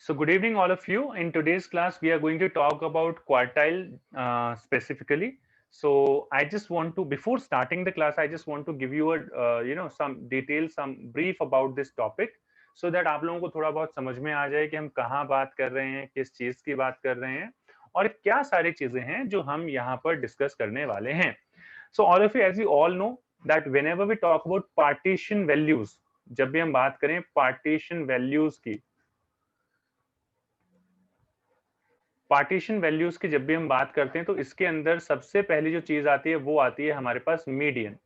So good evening, all of you. In today's class, we are going to talk about quartile specifically. So I just want to, before starting the class, I just want to give you a, some details, some brief about this topic, so that आप लोगों को थोड़ा बहुत समझ में आ जाए कि हम कहाँ बात कर रहे हैं, किस चीज की बात कर रहे हैं, और क्या सारी चीजें हैं जो हम यहाँ पर डिस्कस करने वाले हैं. So all of you, as you all know, that whenever we talk about partition values, जब भी हम बात करें partition values की, पार्टीशन वैल्यूज की जब भी हम बात करते हैं तो इसके अंदर सबसे पहली जो चीज आती है वो आती है हमारे पास मीडियन.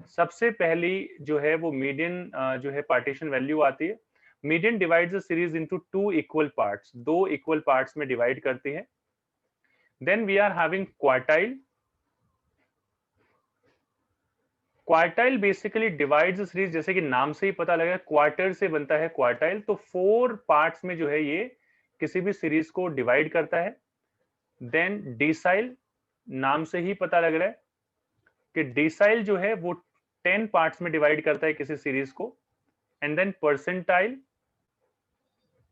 सबसे पहली जो है वो मीडियन जो है पार्टीशन वैल्यू आती है. Median divides the series into two equal parts, दो इक्वल पार्ट्स में डिवाइड करती है. Then we are having quartile. Quartile basically divides the series, जैसे कि नाम से ही पता लगा क्वार्टर से बनता है क्वार्टाइल, तो 4 पार्ट्स में जो है ये किसी भी सीरीज को डिवाइड करता है. देन डिसाइल, नाम से ही पता लग रहा है कि डिसाइल जो है वो 10 पार्ट्स में डिवाइड करता है किसी सीरीज को. एंड देन परसेंटाइल,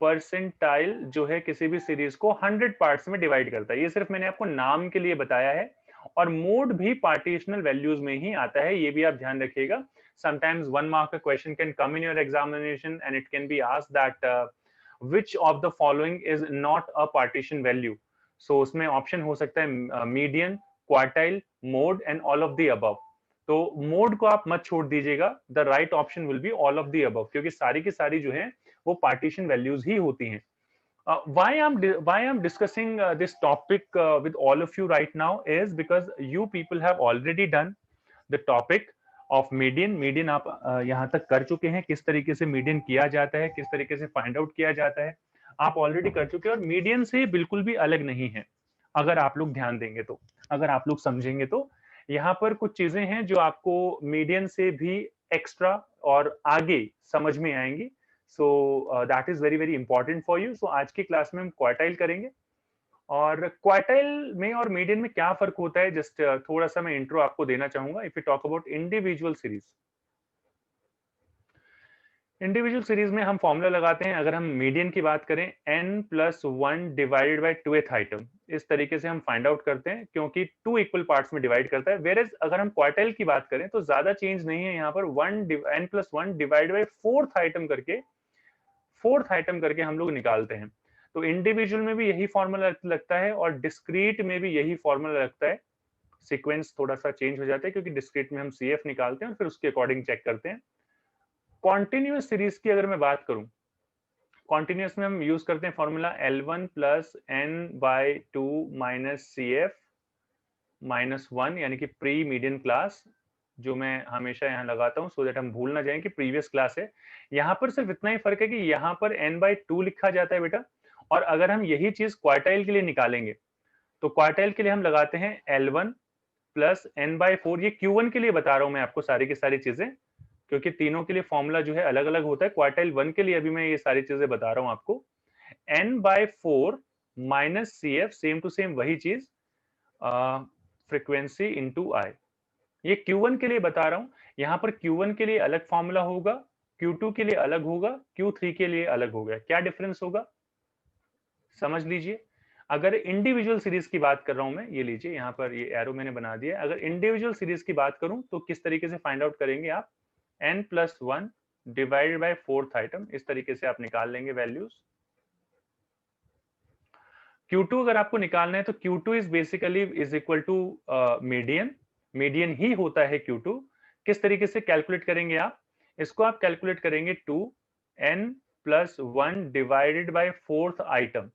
परसेंटाइल जो है किसी भी सीरीज को 100 पार्ट्स में डिवाइड करता है. ये सिर्फ मैंने आपको नाम के लिए बताया है. और मोड भी पार्टीशनल वैल्यूज में ही आता है, ये भी आप ध्यान रखिएगा. समटाइम्स 1 मार्क का question can come in your examination and it can be asked that which of the following is not a partition value. So उसमें ऑप्शन हो सकता है median, quartile, mode and all of the above. तो mode को आप मत छोड़ दीजिएगा, the right option will be all of the above, क्योंकि सारी की सारी जो है वो पार्टीशन वैल्यूज ही होती हैं. Why I'm discussing this topic with all of you right now is because you people have already done the topic of median. Median आप यहाँ तक कर चुके हैं, किस तरीके से मीडियन किया जाता है, किस तरीके से फाइंड आउट किया जाता है, आप ऑलरेडी कर चुके हैं. और मीडियन से बिल्कुल भी अलग नहीं है, अगर आप लोग ध्यान देंगे तो, अगर आप लोग समझेंगे तो. यहाँ पर कुछ चीजें हैं जो आपको मीडियन से भी एक्स्ट्रा और आगे समझ में आएंगी. So that is very very important for you. So आज की क्लास में हम क्वार्टाइल करेंगे. और क्वार्टाइल में और मीडियन में क्या फर्क होता है, जस्ट थोड़ा सा मैं इंट्रो आपको देना चाहूंगा. If you talk about individual series, individual series में हम फॉर्मूला लगाते हैं. अगर हम मीडियन की बात करें, n+1 divided bye 2th item, इस तरीके से हम फाइंड आउट करते हैं, क्योंकि 2 इक्वल पार्ट्स में डिवाइड करता है. वेयर एज अगर हम क्वार्टाइल की बात करें तो ज्यादा चेंज नहीं है यहाँ पर. n+1 divided bye 4th item करके, 4th आइटम करके हम लोग निकालते हैं. तो इंडिविजुअल में भी यही फॉर्मूला लगता है और डिस्क्रीट में भी यही फॉर्मूला लगता है. सीक्वेंस थोड़ा सा चेंज हो जाता है, क्योंकि डिस्क्रीट में हम CF निकालते हैं और फिर उसके अकॉर्डिंग चेक करते हैं. कॉन्टिन्यूअस सीरीज की अगर मैं बात करूं, कॉन्टिन्यूअस में हम यूज करते हैं formula L1 plus n/2 minus CF minus 1, यानी कि प्री मीडियन क्लास, जो मैं हमेशा यहाँ लगाता हूँ सो दैट हम भूल ना जाएं कि प्रीवियस क्लास है. यहाँ पर सिर्फ इतना ही फर्क है कि यहाँ पर n/2 लिखा जाता है बेटा. और अगर हम यही चीज क्वार्टाइल के लिए निकालेंगे तो क्वार्टाइल के लिए हम लगाते हैं L1 प्लस n/4. ये Q1 के लिए बता रहा हूं मैं आपको सारी की सारी चीजें, क्योंकि तीनों के लिए फॉर्मूला जो है अलग अलग होता है. क्वार्टाइल 1 के लिए अभी मैं ये सारी चीजें बता रहा हूं आपको. n/4 minus CF, same to same वही चीज, फ्रीक्वेंसी इंटू आई. ये Q1 के लिए बता रहा हूं. यहाँ पर Q1 के लिए अलग फॉर्मूला होगा, Q2 के लिए अलग होगा, Q3 के लिए अलग होगा. क्या डिफरेंस होगा समझ लीजिए. अगर इंडिविजुअल सीरीज की बात कर रहा हूं मैं, ये लीजिए यहाँ पर ये एरो मैंने बना दिया. अगर इंडिविजुअल सीरीज की बात करूं तो किस तरीके से फाइंड आउट करेंगे आप, n+1 divided bye 4th item, इस तरीके से आप निकाल लेंगे वैल्यूज. Q2 अगर आपको निकालना है तो Q2 is basically is equal to median. Median ही होता है Q2. किस तरीके से कैलकुलेट करेंगे आप इसको, आप कैलकुलेट करेंगे 2n+1 divided by 4th item.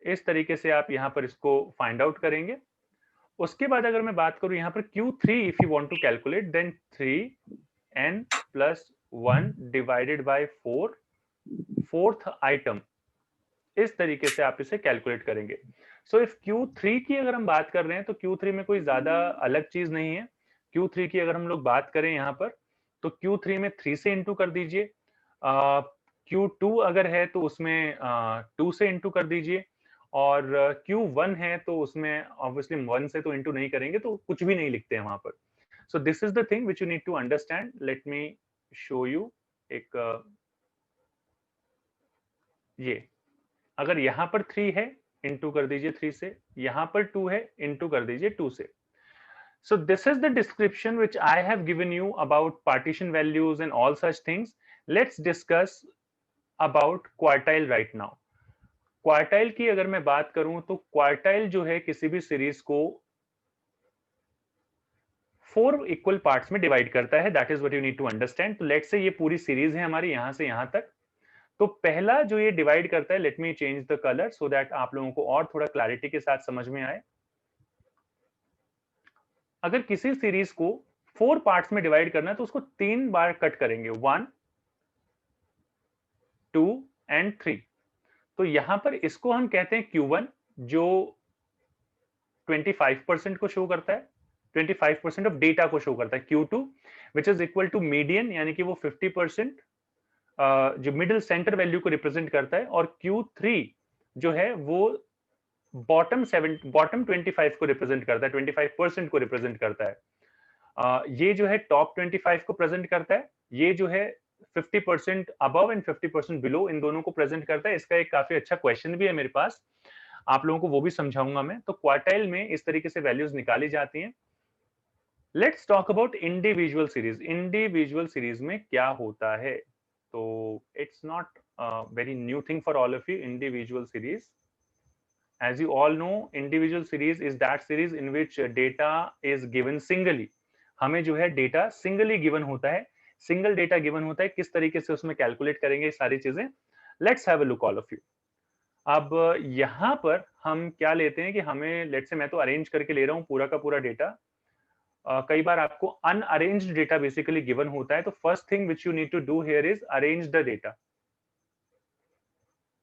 इस तरीके से आप यहाँ पर इसको फाइंड आउट करेंगे. उसके बाद अगर मैं बात करूं यहाँ पर Q3, if you want to calculate, then 3n+1 divided by 4 4th item, इस तरीके से आप इसे कैलकुलेट करेंगे. सो इफ Q3 की अगर हम बात कर रहे हैं तो Q3 में कोई ज्यादा अलग चीज नहीं है. Q3 की अगर हम लोग बात करें यहाँ पर तो Q3 में 3 से इंटू कर दीजिए. Q2 अगर है तो उसमें 2 से इंटू कर दीजिए. और Q1 है तो उसमें ऑब्वियसली 1 से तो इंटू नहीं करेंगे, तो कुछ भी नहीं लिखते हैं वहां पर. So this is the thing which you need to understand. Let me show you एक ये अगर यहां पर 3 है, इंटू कर दीजिए 3 से, यहां पर 2 है, इंटू कर दीजिए 2 से. So this is the description which I have given you about partition values and all such things. Let's discuss about quartile right now. Quartile की अगर मैं बात करूं तो क्वार्टाइल जो है किसी भी सीरीज को 4 इक्वल पार्ट्स में डिवाइड करता है. That is what you need to understand. तो लेट्स से ये पूरी सीरीज है हमारी यहां से यहां तक. तो पहला जो ये डिवाइड करता है, let me change the colour so that आप लोगों को और थोड़ा क्लैरिटी के साथ समझ में आए. अगर किसी सीरीज को 4 पार्ट्स में डिवाइड करना है तो उसको 3 बार कट करेंगे, 1 2 एंड 3. तो यहां पर इसको हम कहते हैं Q1 जो 25% को शो करता है, 25% ऑफ डेटा को शो करता है. Q2 which is equal to median यानी कि वो 50% जो मिडिल सेंटर वैल्यू को रिप्रेजेंट करता है. और Q3 जो है वो बॉटम 25 को रिप्रेजेंट करता है, 25% को रिप्रेजेंट करता है. ये जो है टॉप 25 को प्रेजेंट करता है. ये जो है 50% अबव एंड 50% बिलो, इन दोनों को प्रेजेंट करता है. इसका एक काफी अच्छा क्वेश्चन भी है मेरे पास, आप लोगों को वो भी समझाऊंगा मैं. तो क्वार्टाइल में इस तरीके से वैल्यूज निकाली जाती हैं. Let's talk about individual series. Individual series में क्या होता है? तो it's not very new thing for all of you. Individual series, as you all know, individual series is that series in which data is given singly. हमें जो है data singly given होता है, सिंगल डेटा गिवन होता है. किस तरीके से उसमें कैलकुलेट करेंगे ये सारी चीजें, let's have a look all of you. अब यहां पर हम क्या लेते हैं कि हमें, लेट्स से मैं तो अरेंज करके ले रहा हूं पूरा का पूरा डेटा. कई बार आपको अनअरेंज्ड डेटा बेसिकली गिवन होता है. तो first thing which you need to do here is arrange the data.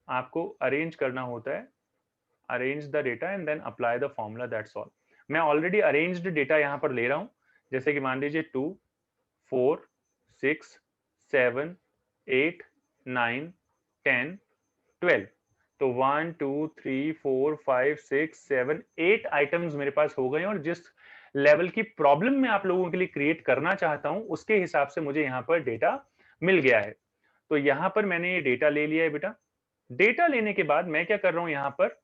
आपको अरेंज करना होता है, arrange the data and then apply the formula, that's all. मैं ऑलरेडी अरेंज्ड डेटा यहां पर ले रहा हूं. जैसे कि मान लीजिए 2 4 6 7 8 9 10 12. तो 1 2 3 4 5 6 7 8 आइटम्स मेरे पास हो गए. और जिस लेवल की प्रॉब्लम मैं आप लोगों के लिए क्रिएट करना चाहता हूं उसके हिसाब से मुझे यहाँ पर डेटा मिल गया है. तो यहाँ पर मैंने ये डेटा ले लिया है बेटा. डेटा लेने के बाद मैं क्या कर रहा हूं, यहाँ पर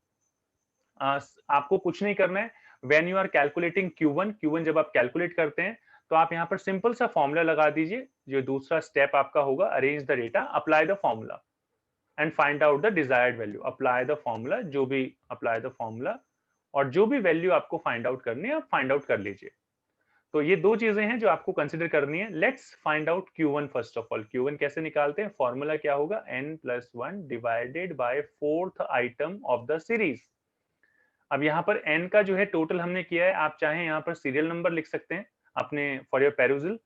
आपको कुछ नहीं करना है. When you are calculating Q1 जब आप कैलकुलेट करते हैं तो आप यहाँ पर सिंपल सा फॉर्मूला लगा दीजिए. जो दूसरा स्टेप आपका होगा, arrange the data, apply the formula and find out the desired value. Apply the formula, जो भी अप्लाई द फॉर्मूला, और जो भी वैल्यू आपको फाइंड आउट करनी है आप फाइंड आउट कर लीजिए. तो ये दो चीजें हैं जो आपको कंसिडर करनी है. Let's find out Q1 first of all. Q1 कैसे निकालते हैं? फॉर्मूला क्या होगा? n+1 divided bye 4th item of the series. अब यहाँ पर n का जो है टोटल हमने किया है. आप चाहें यहाँ पर सीरियल नंबर लिख सकते हैं अपने फॉर योर पेरूजल.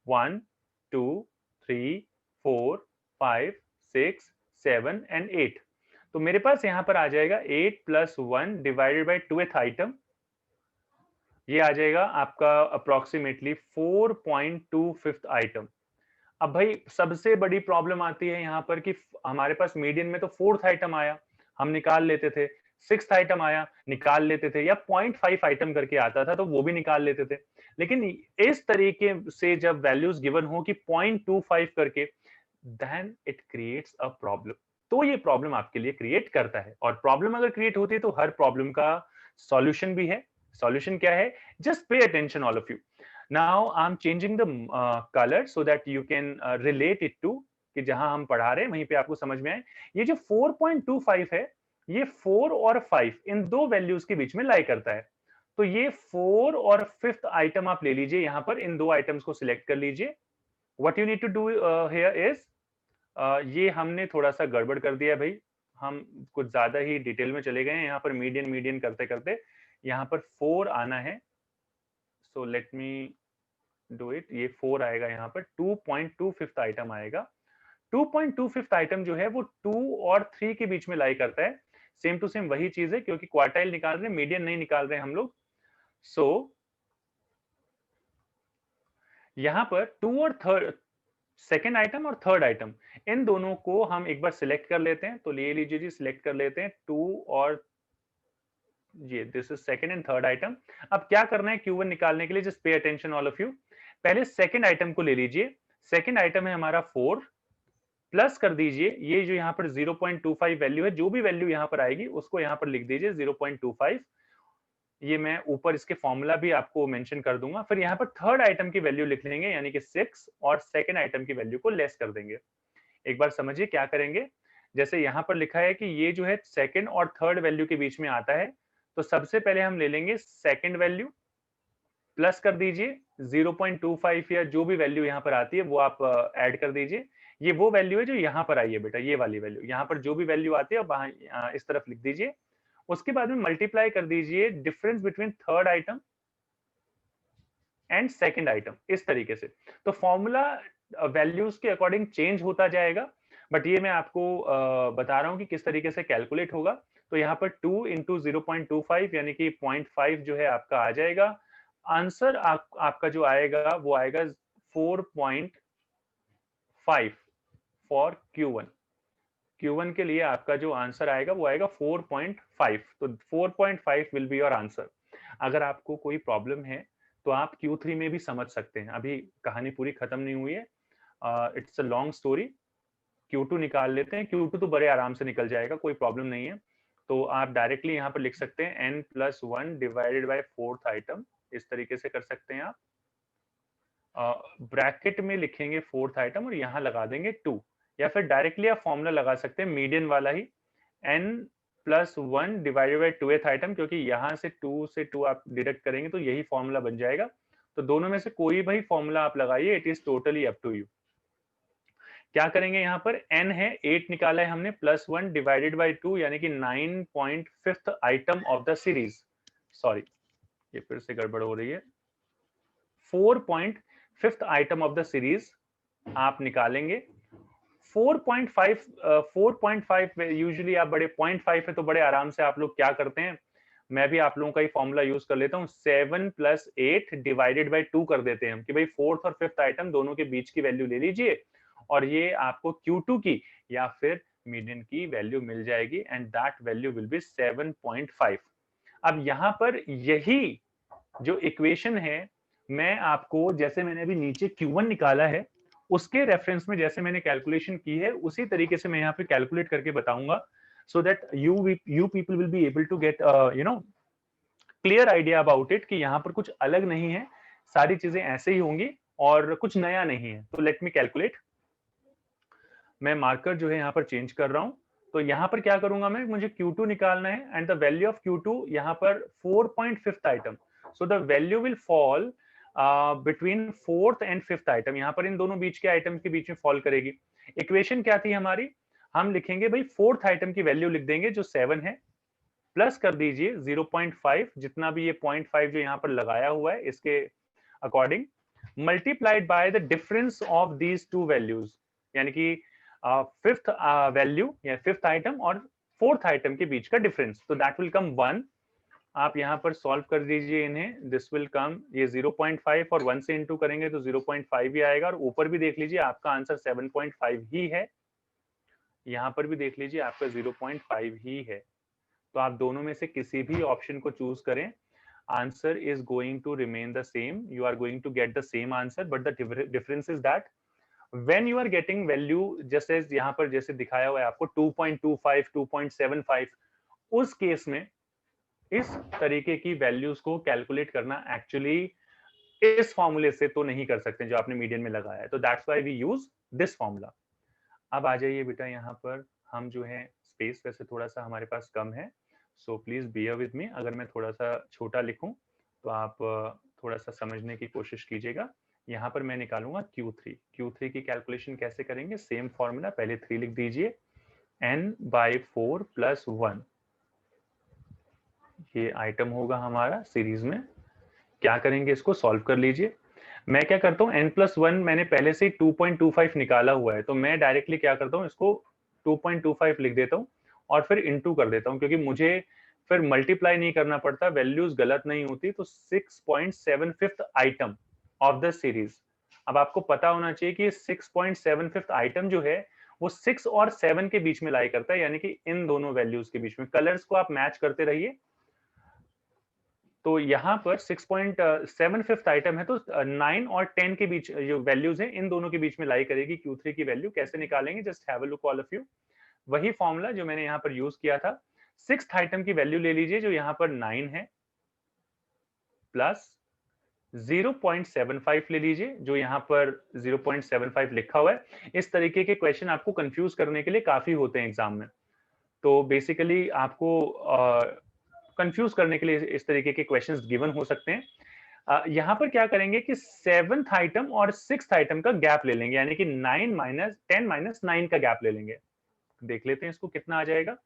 1 2 3 4 5 6 7 एंड 8. तो मेरे पास यहाँ पर आ जाएगा 8+1 डिवाइडेड बाय 2th आइटम. ये आ जाएगा आपका अप्रोक्सीमेटली 4.25th आइटम. अब भाई सबसे बड़ी प्रॉब्लम आती है यहाँ पर कि हमारे पास मीडियन में तो 4th आइटम आया, हम निकाल लेते थे. 6th आइटम आया, निकाल लेते थे. या 0.5 आइटम करके आता था तो वो भी निकाल लेते थे. लेकिन इस तरीके से जब वैल्यूज गिवन हो कि 0.25 करके, then it creates a problem. तो ये प्रॉब्लम आपके लिए क्रिएट करता है. और प्रॉब्लम अगर क्रिएट होती है तो हर प्रॉब्लम का सॉल्यूशन भी है. सॉल्यूशन क्या है? Just pay attention all of you. Now I'm changing the color so that you can relate it to कि जहां हम पढ़ा रहे हैं वहीं पे आपको समझ में आए. ये जो 4.25 है, ये 4 और 5 इन दो वैल्यूज के बीच में लाई करता है. तो ये 4 और 5th आइटम आप ले लीजिए. यहां पर इन दो आइटम्स को सिलेक्ट कर लीजिए. What you need to do here is, ये हमने थोड़ा सा गड़बड़ कर दिया भाई. हम कुछ ज्यादा ही डिटेल में चले गए. यहाँ पर मीडियन मीडियन करते करते यहाँ पर 4 आना है. So let me do it. ये 4 आएगा, यहाँ पर 2.25th आइटम आएगा. 2.25th आइटम जो है वो 2 और 3 के बीच में लाई करता है. सेम टू सेम वही चीज है, क्योंकि क्वार्टाइल निकाल रहे हैं, मीडियन नहीं निकाल रहे हम लोग. सो यहाँ पर 2 और थर्ड, सेकेंड आइटम और थर्ड आइटम, इन दोनों को हम एक बार सिलेक्ट कर लेते हैं. तो ले लीजिए जी, सिलेक्ट कर लेते हैं 2 और ये, this is second and third item. अब क्या करना है Q1 निकालने के लिए? Just pay attention all of you. पहले सेकंड आइटम को ले लीजिए. सेकंड आइटम है हमारा 4 प्लस कर दीजिए ये जो यहाँ पर 0.25 वैल्यू है, जो भी वैल्यू यहाँ पर आएगी उसको यहाँ पर लिख दीजिए 0.25। ये मैं ऊपर इसके फॉर्मूला भी आपको मेंशन कर दूंगा। फिर यहाँ पर थर्ड आइटम की वैल्यू लिख लेंगे यानी कि 6 और सेकंड आइटम की वैल्यू को लेस कर देंगे। एक बार समझिए क्या करेंगे। जैसे यहाँ पर लिखा है कि ये जो है सेकंड और थर्ड वैल्यू के बीच में आता है, तो सबसे पहले हम ले लेंगे सेकंड वैल्यू, प्लस कर दीजिए 0.25 या जो भी वैल्यू यहाँ पर आती है वो आप ऐड कर दीजिए। ये वो वैल्यू है जो यहाँ पर आई है बेटा, ये वाली वैल्यू। यहाँ पर जो भी वैल्यू आती है वहां इस तरफ लिख दीजिए। उसके बाद में मल्टीप्लाई कर दीजिए difference between third item and second item, इस तरीके से। तो फॉर्मूला वैल्यूज के अकॉर्डिंग चेंज होता जाएगा, बट ये मैं आपको बता रहा हूँ कि किस तरीके से कैलकुलेट होगा। तो यहाँ पर 2 इंटू 0.25 यानी कि 0.5 जो है आपका आ जाएगा। आंसर आपका जो आएगा वो आएगा 4.5 फॉर Q1। Q1 के लिए आपका जो आंसर आएगा वो आएगा 4.5। तो 4.5 विल बी योर आंसर। अगर आपको कोई प्रॉब्लम है तो आप Q3 में भी समझ सकते हैं, अभी कहानी पूरी खत्म नहीं हुई है। It's a long story. Q2 निकाल लेते हैं। Q2 तो बड़े आराम से निकल जाएगा, कोई प्रॉब्लम नहीं है। तो आप डायरेक्टली यहाँ पर लिख सकते हैं n+1 divided by fourth item, इस तरीके से कर सकते हैं आप। ब्रैकेट में लिखेंगे फोर्थ आइटम और यहाँ लगा देंगे 2, या फिर डायरेक्टली आप फॉर्मूला लगा सकते हैं मीडियन वाला ही, n+1 divided bye 2th item, क्योंकि यहाँ से 2 से 2 आप डिडक्ट करेंगे तो यही फॉर्मूला बन जाएगा। तो दोनों में से कोई भी फॉर्मूला आप लगाइए, it is totally up to you. क्या करेंगे यहाँ पर n है 8 निकाला है हमने, +1 डिवाइडेड बाय 2 यानी कि 9.5th item of the series. Sorry, ये फिर से गड़बड़ हो रही है। 4.5th item of the series आप निकालेंगे। 4.5 यूजुअली आप बड़े 0.5 है तो बड़े आराम से आप लोग क्या करते हैं, मैं भी आप लोगों का ही फॉर्मूला यूज कर लेता हूँ, 7 + 8 डिवाइडेड बाय 2 कर देते हैं हम कि भाई फोर्थ और फिफ्थ आइटम दोनों के बीच की वैल्यू ले लीजिए और ये आपको Q2 की या फिर मीडियन की वैल्यू मिल जाएगी and that value will be 7.5। अब यहाँ पर यही जो इक्वेशन है, मैं आपको जैसे मैंने अभी नीचे Q1 निकाला है उसके रेफरेंस में जैसे मैंने कैलकुलेशन की है उसी तरीके से मैं यहाँ पे कैलकुलेट करके बताऊंगा, so that you people will be able to get clear idea about it कि यहाँ पर कुछ अलग नहीं है, सारी चीजें ऐसे ही होंगी और कुछ नया नहीं है। तो लेट मी कैलकुलेट। मैं मार्कर जो है यहाँ पर चेंज कर रहा हूँ। तो यहाँ पर क्या करूंगा मैं, मुझे Q2 निकालना है and the value of Q2 यहाँ पर 4.5th item, so the value will fall between fourth and fifth item, यहाँ पर इन दोनों बीच के आइटम के बीच में फॉल करेगी। इक्वेशन क्या थी हमारी, हम लिखेंगे भाई फोर्थ आइटम की वैल्यू लिख देंगे जो 7 है, प्लस कर दीजिए 0.5, जितना भी ये 0.5 जो यहाँ पर लगाया हुआ है इसके according, multiplied by the difference of these two values, यानी कि फिफ्थ वैल्यू या फिफ्थ आइटम और फोर्थ आइटम के बीच का डिफरेंस, तो दैट विल कम 1। आप यहाँ पर सॉल्व कर दीजिए इन्हें, दिस विल कम, ये 0.5 और 1 से इंटू करेंगे तो 0.5 ही आएगा, और ऊपर भी देख लीजिए आपका आंसर 7.5 ही है, यहाँ पर भी देख लीजिए आपका 0.5 ही है। तो आप दोनों में से किसी भी ऑप्शन को चूज करें, answer is going to remain the same, you are going to get the same answer, but the difference is that when you are getting value just as यहाँ पर जैसे दिखाया हुआ है आपको 2.25 2.75, उस केस में इस तरीके की वैल्यूज को कैलकुलेट करना एक्चुअली इस फॉर्मूले से तो नहीं कर सकते जो आपने मीडियन में लगाया है, तो that's why we use this formula. अब आ जाइए बेटा यहाँ पर, हम जो है स्पेस वैसे थोड़ा सा हमारे पास कम है, so please bear with me, अगर मैं थोड़ा सा छोटा लिखूं तो आप थोड़ा सा समझने की कोशिश कीजिएगा। यहाँ पर मैं निकालूंगा Q3 की कैलकुलेशन कैसे करेंगे, सेम फॉर्मूला, पहले 3 लिख दीजिए, n/4 + 1, ये आइटम होगा हमारा सीरीज में। क्या करेंगे, इसको सॉल्व कर लीजिए। मैं क्या करता हूँ, n+1 मैंने पहले से 2.25 निकाला हुआ है, तो मैं डायरेक्टली क्या करता हूँ, इसको 2.25 लिख देता हूँ और फिर इंटू कर देता हूँ, क्योंकि मुझे फिर मल्टीप्लाई नहीं करना पड़ता, वैल्यूज गलत नहीं होती। तो 6.75th item of the series, अब आपको पता होना चाहिए कि 6.75th आइटम जो है वो 6 और 7 के बीच में लाई करता है, यानी कि इन दोनों वैल्यूज के बीच में। कलर्स को आप मैच करते रहिए, तो यहाँ पर 6.7 फिफ्थ आइटम है, तो 9 और 10 के बीच जो वैल्यूज हैं इन दोनों के बीच में लाई करेगी Q3 की वैल्यू। कैसे निकालेंगे, just have a look all of you. वही फॉर्मूला जो मैंने यहाँ पर यूज किया था। 6th आइटम की वैल्यू ले लीजिए जो यहाँ पर 9 है, प्लस 0.75 ले लीजिए जो यहाँ पर 0.75 लिखा हुआ है। इस तरीके के क्वेश्चन आपको कंफ्यूज करने के लिए काफी होते हैं एग्जाम में, तो बेसिकली आपको कंफ्यूज करने के लिए इस तरीके के क्वेश्चंस गिवन हो सकते हैं। यहाँ पर क्या करेंगे कि 7th आइटम और 6th आइटम का गैप ले लेंगे, यानी कि 10 माइनस 9 का गैप ले लेंगे। देख लेते हैं इसको कितना आ जाएगा,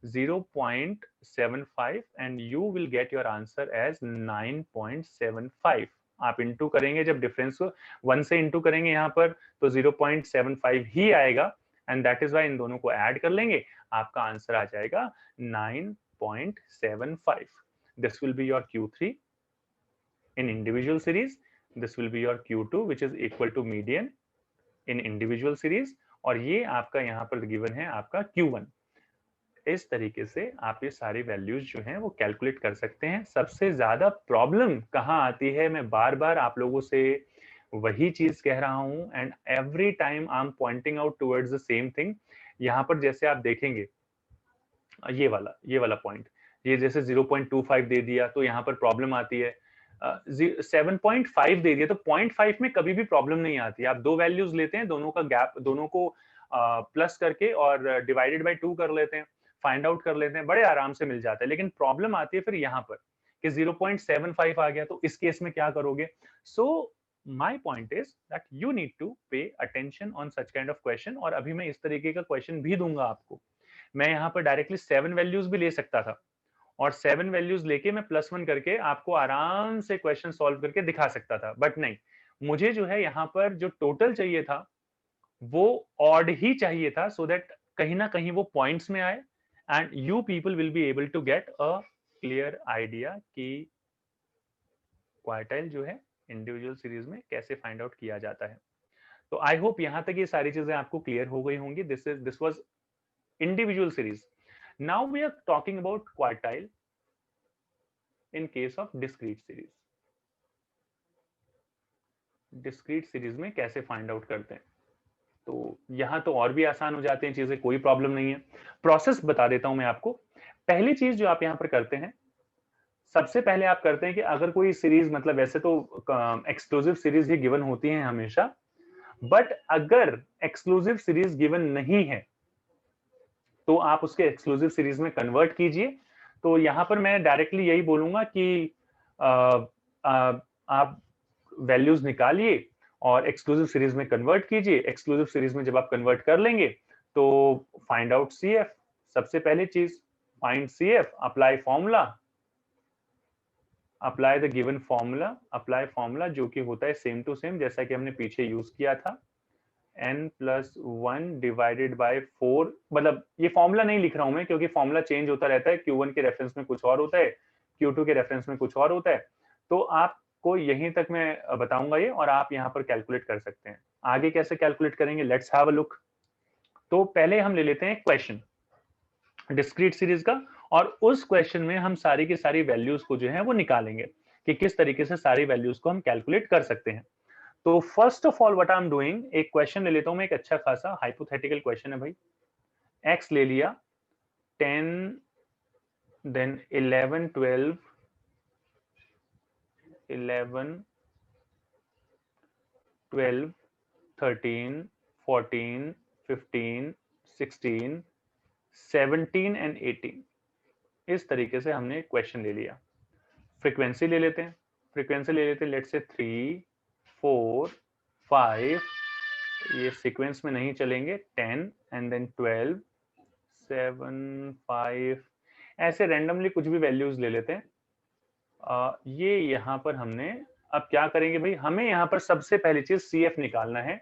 0.75 and you will get your answer as 9.75। आप इंटू करेंगे जब डिफरेंस को 1 से इंटू करेंगे यहाँ पर तो 0.75 ही आएगा, एंड दैट इज वाई इन दोनों को ऐड कर लेंगे, आपका आंसर आ जाएगा 9.75। This will be your Q3 in individual series, this will be your Q2 which is equal to median in individual series, और ये आपका यहाँ पर गिवन है आपका Q1। इस तरीके से आप ये सारी वैल्यूज जो हैं वो कैलकुलेट कर सकते हैं। सबसे ज्यादा प्रॉब्लम कहाँ आती है, मैं बार बार आप लोगों से वही चीज कह रहा हूं, and every time I am pointing out towards the same thing. यहाँ पर जैसे आप देखेंगे ये वाला पॉइंट, ये जैसे 0.25 दे दिया तो यहाँ पर प्रॉब्लम आती है। 7.5 दे दिया तो 0.5 में कभी भी प्रॉब्लम नहीं आती। आप दो वैल्यूज लेते हैं, दोनों का गैप, दोनों को प्लस करके और डिवाइडेड बाय 2 कर लेते हैं, फाइंड आउट कर लेते हैं, बड़े आराम से मिल जाता है। लेकिन प्रॉब्लम आती है फिर यहाँ पर कि 0.75 आ गया, तो इस केस में क्या करोगे। So my point is that you need to pay attention on such kind of question. और अभी मैं इस तरीके का क्वेश्चन भी दूंगा आपको। मैं यहाँ पर डायरेक्टली 7 वैल्यूज भी ले सकता था, और 7 वैल्यूज लेके मैं +1 करके आपको आराम से क्वेश्चन सॉल्व करके दिखा सकता था, बट नहीं, मुझे जो है यहाँ पर जो टोटल चाहिए था वो ऑड ही चाहिए था, सो दैट कहीं ना कहीं वो पॉइंट्स में आए, and you people will be able to get a clear idea कि क्वार्टाइल जो है इंडिविजुअल सीरीज में कैसे फाइंड आउट किया जाता है। तो आई होप यहां तक ये सारी चीजें आपको क्लियर हो गई होंगी। This was individual series. Now we are talking about quartile in case of discrete series. Discrete series में कैसे फाइंड आउट करते हैं, तो यहां तो और भी आसान हो जाते हैं चीजें, कोई प्रॉब्लम नहीं है। प्रोसेस बता देता हूं मैं आपको। पहली चीज जो आप यहां पर करते हैं, सबसे पहले आप करते हैं कि अगर कोई सीरीज, मतलब वैसे तो एक्सक्लूसिव सीरीज ही गिवन होती है हमेशा, बट अगर एक्सक्लूसिव सीरीज गिवन नहीं है तो आप उसके एक्सक्लूसिव सीरीज में कन्वर्ट कीजिए। तो यहां पर मैं डायरेक्टली यही बोलूंगा कि आप वैल्यूज निकालिए और एक्सक्लूसिव सीरीज में कन्वर्ट कीजिए। एक्सक्लूसिव सीरीज में जब आप कन्वर्ट कर लेंगे तो फाइंड आउट CF। सबसे पहली चीज find CF, apply formula, apply the given formula, apply formula जो कि होता है सेम टू सेम जैसा कि हमने पीछे यूज किया था, n+1 डिवाइडेड बाय 4। मतलब ये फॉर्मूला नहीं लिख रहा हूं मैं क्योंकि फॉर्मूला चेंज होता रहता है, Q1 के रेफरेंस में कुछ और होता है, Q2 के रेफरेंस में कुछ और होता है। तो आपको यहीं तक मैं बताऊंगा ये, और आप यहाँ पर कैलकुलेट कर सकते हैं। आगे कैसे कैलकुलेट करेंगे, लेट्स हैव अ लुक। तो पहले हम ले लेते हैं क्वेश्चन डिस्क्रीट सीरीज का, और उस क्वेश्चन में हम सारी की सारी वैल्यूज को जो है वो निकालेंगे कि किस तरीके से सारी वैल्यूज को हम कैलकुलेट कर सकते हैं। तो first of all what I am doing, एक क्वेश्चन ले लेता हूं मैं, एक अच्छा खासा हाइपोथेटिकल क्वेश्चन है भाई। x ले लिया, 10 देन 11 12 13 14 15 16 17 एंड 18। इस तरीके से हमने क्वेश्चन ले लिया। फ्रीक्वेंसी ले लेते हैं, फ्रीक्वेंसी ले लेते हैं, लेट्स से 3 4 5, ये सीक्वेंस में नहीं चलेंगे, 10 एंड देन 12 7 5, ऐसे रैंडमली कुछ भी वैल्यूज ले लेते हैं। ये यहाँ पर हमने अब क्या करेंगे भाई, हमें यहाँ पर सबसे पहली चीज CF निकालना है।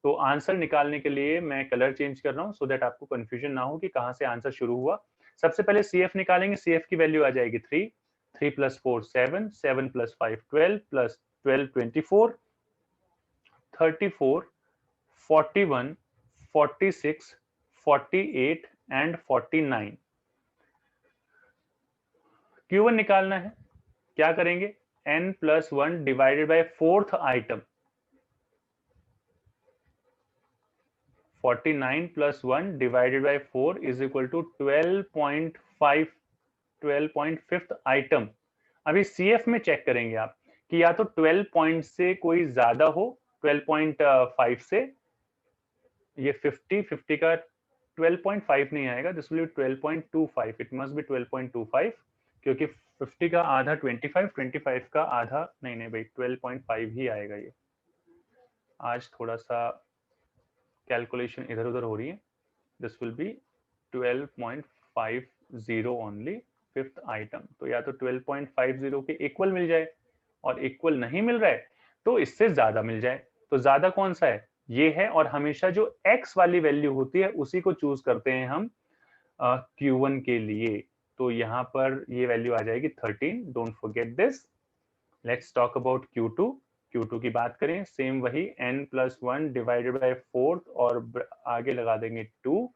तो आंसर निकालने के लिए मैं कलर चेंज कर रहा हूँ सो दैट आपको कंफ्यूजन ना हो कि कहाँ से आंसर शुरू हुआ। सबसे पहले CF निकालेंगे, CF की वैल्यू आ जाएगी 3, 3 + 4 7, 7 + 5 12, + 12 24, 34 41 46 48 एंड 49। Q1 निकालना है, क्या करेंगे, n+1 divided by fourth item, 49 + 1 divided by 4 is equal to 12.5, 12.5 item. अभी सीएफ में चेक करेंगे आप कि या तो 12 पॉइंट से कोई ज्यादा हो, 12.5 से, ये 50 का 12.5 नहीं आएगा, this will B 12.25, it must be 12.25, क्योंकि 50 का आधा 25, 25 का आधा नहीं भाई 12.5 ही आएगा। ये आज थोड़ा सा कैलकुलेशन इधर उधर हो रही है, this will B 12.50 only fifth item. तो या तो 12.50 के इक्वल मिल जाए, और इक्वल नहीं मिल रहा है तो इससे ज्यादा मिल जाए। तो ज्यादा कौन सा है, ये है, और हमेशा जो x वाली वैल्यू होती है उसी को चूज करते हैं हम Q1 के लिए। तो यहाँ पर ये वैल्यू आ जाएगी 13, don't forget this. Let's talk about Q2। Q2 की बात करें, सेम वही n+1 डिवाइडेड बाय फोर्थ, और आगे लगा देंगे 2,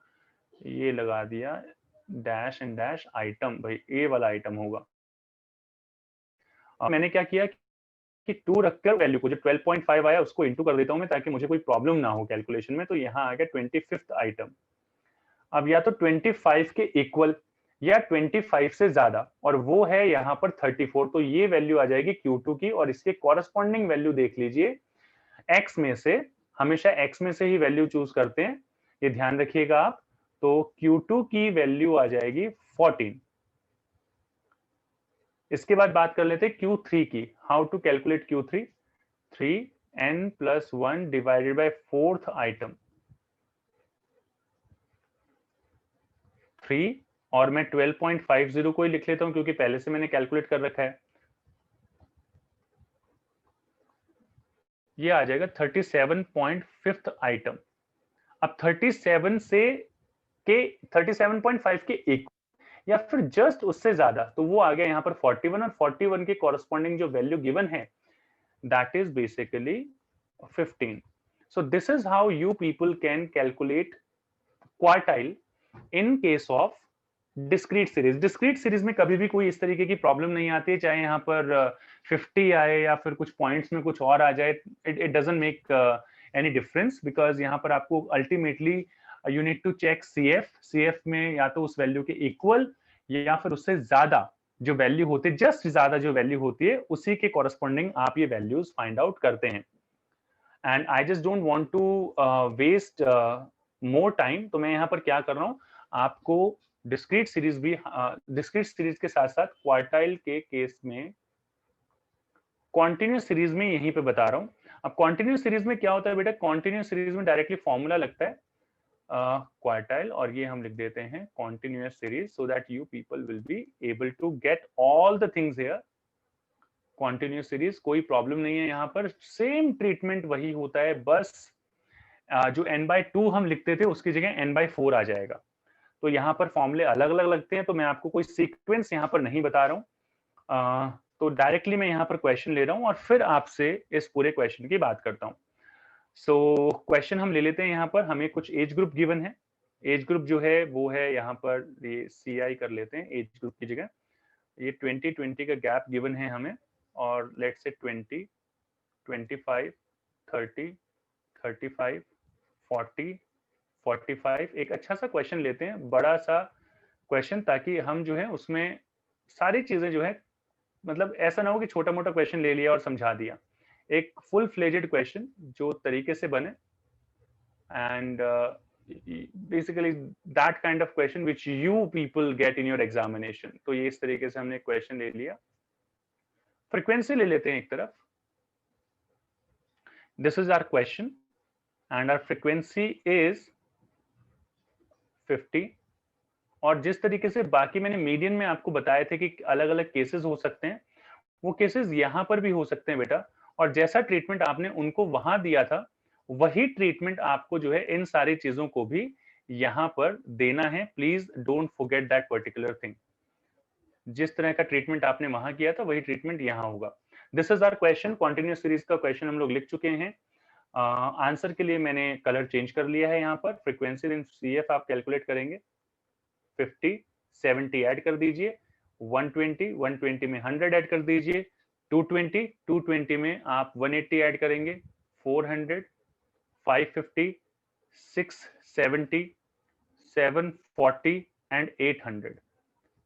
ये लगा दिया डैश एंड डैश आइटम, भाई ए वाला आइटम होगा। मैंने क्या किया कि 2 रखकर वैल्यू को जो 12.5 आया उसको इंटू कर देता हूं मैं, ताकि मुझे कोई प्रॉब्लम ना हो कैलकुलेशन में। तो यहाँ आ गया 25th आइटम। अब या तो 25 के इक्वल या 25 से ज्यादा, और वो है यहाँ पर 34। तो ये वैल्यू आ जाएगी Q2 की, और इसके कॉरस्पॉन्डिंग वैल्यू देख लीजिए, x में से, हमेशा x में से ही वैल्यू चूज करते हैं, ये ध्यान रखिएगा आप। तो Q2 की वैल्यू आ जाएगी 14। इसके बाद बात कर लेते हैं Q3 की। How to calculate Q3? 3n+1 divided by fourth item, 3, और मैं 12.50 को ही लिख लेता हूं क्योंकि पहले से मैंने कैलकुलेट कर रखा है। ये आ जाएगा 37.5 आइटम। अब 37 से के 37.5 के एक या फिर जस्ट उससे ज्यादा, तो वो आ गया यहाँ पर 41, और 41 के कॉरस्पॉन्डिंग जो वैल्यू गिवन है that is basically 15. So this is how you people can calculate quartile in case of discrete series. Discrete series में कभी भी कोई इस तरीके की प्रॉब्लम नहीं आती है, चाहे यहाँ पर 50 आए या फिर कुछ पॉइंट्स में कुछ और आ जाए, it doesn't make any difference, because यहाँ पर आपको ultimately you need to check CF में या तो उस वैल्यू के इक्वल या फिर उससे ज्यादा जो वैल्यू होती है, जस्ट ज्यादा जो वैल्यू होती है उसी के कॉरस्पॉन्डिंग आप ये वैल्यूज फाइंड आउट करते हैं। And I just don't want to waste more time, तो मैं यहाँ पर क्या कर रहा हूँ, आपको डिस्क्रीट सीरीज भी, डिस्क्रीट सीरीज के साथ साथ क्वार्टाइल के केस में कॉन्टिन्यूस सीरीज में यहीं पे बता रहा हूँ। अब कॉन्टिन्यूस सीरीज में क्या होता है बेटा, कॉन्टिन्यूस सीरीज में डायरेक्टली फॉर्मूला लगता है क्वार्टाइल, और ये हम लिख देते हैं continuous series, so that you people will be able to get all the things here. Continuous series कोई प्रॉब्लम नहीं है, यहाँ पर सेम ट्रीटमेंट वही होता है, बस जो n/2 हम लिखते थे उसकी जगह n/4 आ जाएगा। तो यहाँ पर फॉर्मूले अलग अलग लगते हैं, तो मैं आपको कोई सीक्वेंस यहाँ पर नहीं बता रहा हूँ, तो डायरेक्टली मैं यहाँ पर क्वेश्चन ले रहा हूँ और फिर आपसे इस पूरे क्वेश्चन की बात करता हूँ। सो क्वेश्चन हम ले लेते हैं। यहाँ पर हमें कुछ एज ग्रुप गिवन है, एज ग्रुप जो है वो है यहाँ पर ये CI कर लेते हैं एज ग्रुप की जगह। ये 20-20 का गैप गिवन है हमें, और लेट्स से 20, 25, 30, 35, 40, 45। एक अच्छा सा क्वेश्चन लेते हैं, बड़ा सा क्वेश्चन, ताकि हम जो है उसमें सारी चीजें जो है, मतलब ऐसा ना हो कि छोटा मोटा क्वेश्चन ले लिया और समझा दिया। एक फुल फ्लेजेड क्वेश्चन जो तरीके से बने, and basically that kind of question which you people get in your examination. तो ये इस तरीके से हमने क्वेश्चन ले लिया। फ्रीक्वेंसी ले लेते हैं एक तरफ। This is our question and our frequency is 50। और जिस तरीके से बाकी मैंने मीडियन में आपको बताए थे कि अलग अलग केसेस हो सकते हैं, वो केसेस यहां पर भी हो सकते हैं बेटा। और जैसा ट्रीटमेंट आपने उनको वहां दिया था, वही ट्रीटमेंट आपको जो है इन सारी चीजों को भी यहां पर देना है। Please don't forget that particular thing. जिस तरह का ट्रीटमेंट आपने वहां किया था वही ट्रीटमेंट यहां होगा। This is our question, continuous series का क्वेश्चन हम लोग लिख चुके हैं। आंसर के लिए मैंने कलर चेंज कर लिया है। यहाँ पर फ्रीक्वेंसी इन CF आप कैलकुलेट करेंगे, 50, 70 ऐड कर दीजिए, 120 में 100 ऐड कर दीजिए, 220 में आप 180 ऐड करेंगे, 400, 550, 670, 740 एंड 800।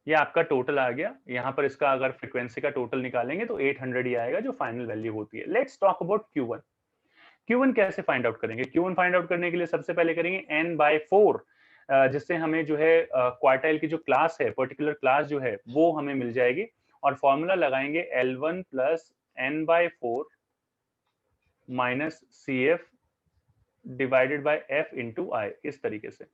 ये आपका टोटल आ गया। यहाँ पर इसका अगर फ्रीक्वेंसी का टोटल निकालेंगे तो 800 ही आएगा जो फाइनल वैल्यू होती है। Let's talk about Q1। Q1 कैसे फाइंड आउट करेंगे? Q1 फाइंड आउट करने के लिए सबसे पहले करेंगे n/4, जिससे हमें जो है क्वार्टाइल की जो क्लास है, पर्टिकुलर क्लास जो है वो हमें मिल जाएगी, और फॉर्मूला लगाएंगे L1 plus n/4 minus CF divided by F into I, इस तरीके से।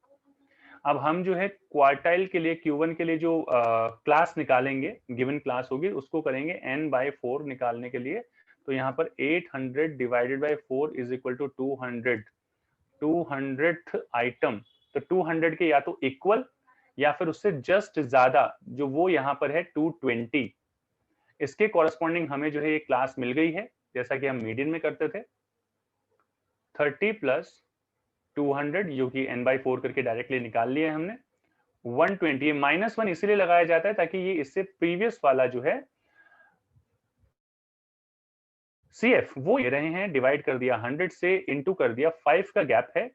अब हम जो है क्वार्टाइल के लिए Q1 के लिए जो क्लास निकालेंगे, गिवन क्लास होगी, उसको करेंगे n/4 निकालने के लिए। तो यहाँ पर 800 divided by 4 is equal to 200, 200th item. तो 200 के या तो इक्वल या फिर उससे जस्ट ज्यादा, जो वो यहाँ पर है 220। इसके कॉरेस्पॉन्डिंग हमें जो है ये क्लास मिल गई है, जैसा कि हम मीडियन में करते थे। 30 प्लस 200, जो कि n/4 करके डायरेक्टली निकाल लिया हमने। 120, ये -1 इसलिए लगाया जाता है ताकि ये इससे प्रीवियस वाला जो है CF वो ले रहे हैं, डिवाइड कर दिया 100 से, इंटू कर दिया 5 का गैप है।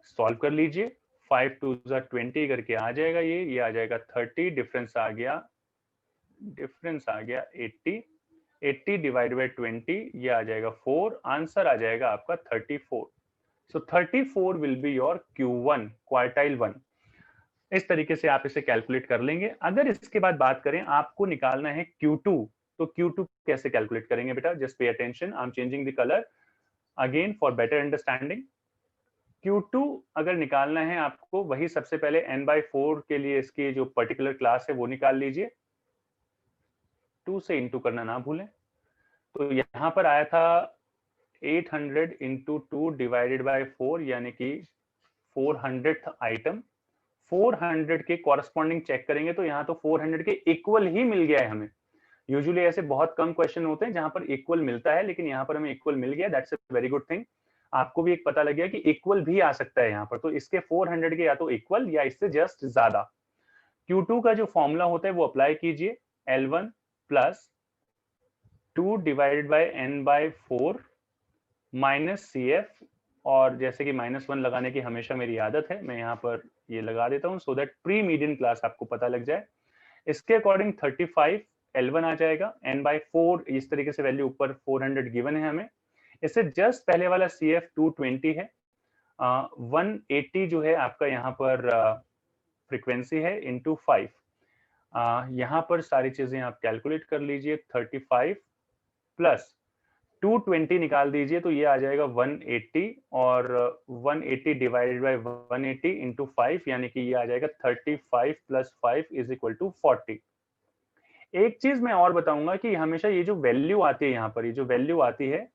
सॉल्व कर लीजिए, 5 2 20 करके आ जाएगा, ये आ जाएगा 30, डिफरेंस आ गया 80, 80 डिवाइड बाय 20, ये आ जाएगा 4, आंसर आ जाएगा आपका 34। सो 34 will be your Q1, quartile 1। इस तरीके से आप इसे कैलकुलेट कर लेंगे। अगर इसके बाद बात करें, आपको निकालना है Q2, तो Q2 कैसे कैलकुलेट करेंगे बेटा? Just pay attention, I am changing the colour again for better understanding. Q2 अगर निकालना है आपको, वही सबसे पहले n/4 के लिए इसकी जो पर्टिकुलर क्लास है वो निकाल लीजिए, 2 से इंटू करना ना भूलें। तो यहाँ पर आया था 800 इंटू 2 डिवाइडेड बाय 4, यानी कि 400th आइटम। 400 के कॉरेस्पॉन्डिंग चेक करेंगे तो यहाँ तो 400 के इक्वल ही मिल गया है हमें। यूजुअली ऐसे बहुत कम क्वेश्चन होते हैं जहां पर इक्वल मिलता है, लेकिन यहाँ पर हमें इक्वल मिल गया, that's a very good thing. आपको भी एक पता लग गया कि इक्वल भी आ सकता है यहाँ पर, तो इसके 400 के या तो इक्वल या इससे जस्ट ज्यादा। Q2 का जो फॉर्मूला होता है वो अप्लाई कीजिए, L1 plus 2 divided by n/4 minus CF, और जैसे कि -1 लगाने की हमेशा मेरी आदत है, मैं यहाँ पर ये लगा देता हूँ so that pre median class आपको पता लग जाए। इसके अकॉर्डिंग 35 L1 आ जाएगा, n/4 इस तरीके से वैल्यू ऊपर 400 गिवन है हमें। इससे जस्ट पहले वाला CF 220 है, 180 जो है आपका यहाँ पर फ्रीक्वेंसी है, इंटू 5। यहाँ पर सारी चीजें आप कैलकुलेट कर लीजिए, 35 प्लस 220 निकाल दीजिए तो ये आ जाएगा 180, और 180 डिवाइडेड बाय 180 इंटू 5, यानी कि ये आ जाएगा 35 प्लस 5 इज इक्वल टू 40। एक चीज मैं और बताऊंगा कि हमेशा ये जो वैल्यू आती है यहाँ पर, ये जो वैल्यू आती है,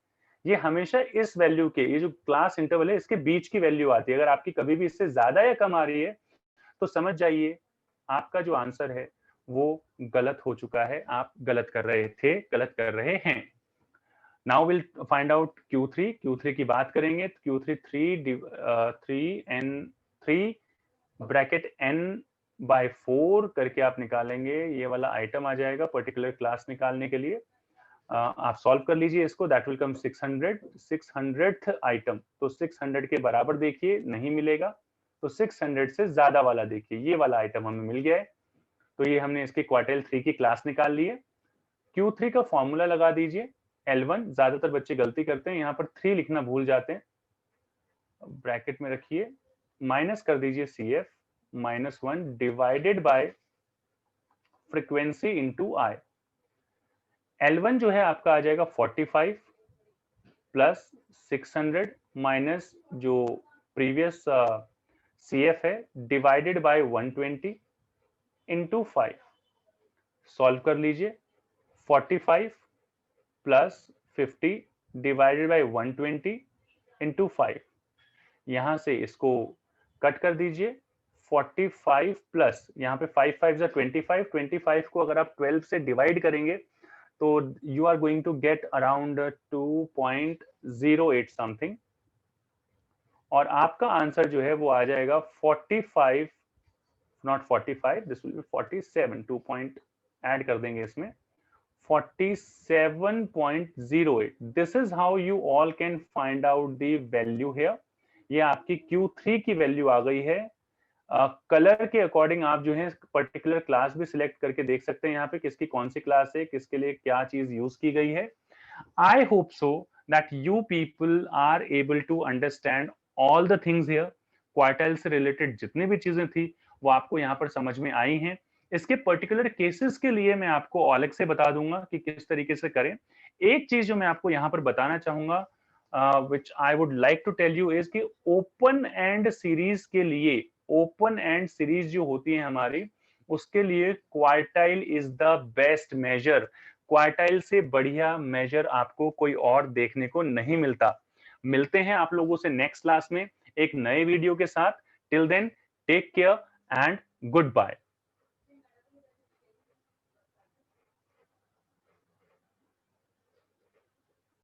ये हमेशा इस वैल्यू के, ये जो क्लास इंटरवल है इसके बीच की वैल्यू आती है। अगर आपकी कभी भी इससे ज्यादा या कम आ रही है तो समझ जाइए आपका जो आंसर है वो गलत हो चुका है, आप गलत कर रहे थे, गलत कर रहे हैं। Now will find out Q3 की बात करेंगे। Q3 3 ब्रैकेट n/4 करके आप निकालेंगे, ये वाला आइटम आ जाएगा पर्टिकुलर क्लास निकालने के लिए। आप सॉल्व कर लीजिए इसको, that will come 600, 600th item. तो 600 के बराबर देखिए नहीं मिलेगा, तो 600 से ज्यादा वाला देखिए, ये वाला आइटम हमें मिल गया है। तो ये हमने इसकी क्वार्टाइल 3 की क्लास निकाल ली है। Q3 का फॉर्मूला लगा दीजिए, L1, ज्यादातर बच्चे गलती करते हैं, यहाँ पर 3 लिखना भूल जाते हैं, ब्रैकेट में रखिए, माइनस कर दीजिए CF -1 divided bye frequency into आई। L1 जो है आपका आ जाएगा 45 प्लस 600 माइनस जो प्रीवियस CF है डिवाइडेड बाय 120 इंटू 5। सॉल्व कर लीजिए, 45 प्लस 50 डिवाइडेड बाय 120 इंटू 5। यहां से इसको कट कर दीजिए, 45 प्लस यहाँ पे 5 5 25, 25 को अगर आप 12 से डिवाइड करेंगे तो you are going to get around 2.08 something, और आपका आंसर जो है वो आ जाएगा 45, not 45, this will be 47, add कर देंगे इसमें 47.08. This is how you all can find out the value here. ये आपकी Q3 की वैल्यू आ गई है। कलर के अकॉर्डिंग आप जो है पर्टिकुलर क्लास भी सिलेक्ट करके देख सकते हैं यहाँ पे किसकी कौन सी क्लास है, किसके लिए क्या चीज यूज की गई है। I hope so that you people are able to understand all the things here. Quartile से रिलेटेड जितनी भी चीजें थी वो आपको यहाँ पर समझ में आई हैं। इसके पर्टिकुलर केसेस के लिए मैं आपको अलग से बता दूंगा कि किस तरीके से करें। एक चीज जो मैं आपको यहाँ पर बताना चाहूंगा which I would like to tell you is कि ओपन एंड सीरीज के लिए, ओपन एंड सीरीज जो होती है हमारी, उसके लिए quartile is the best measure. Quartile से बढ़िया मेजर आपको कोई और देखने को नहीं मिलता। मिलते हैं आप लोगों से नेक्स्ट क्लास में एक नए वीडियो के साथ। Till then take care and good bye.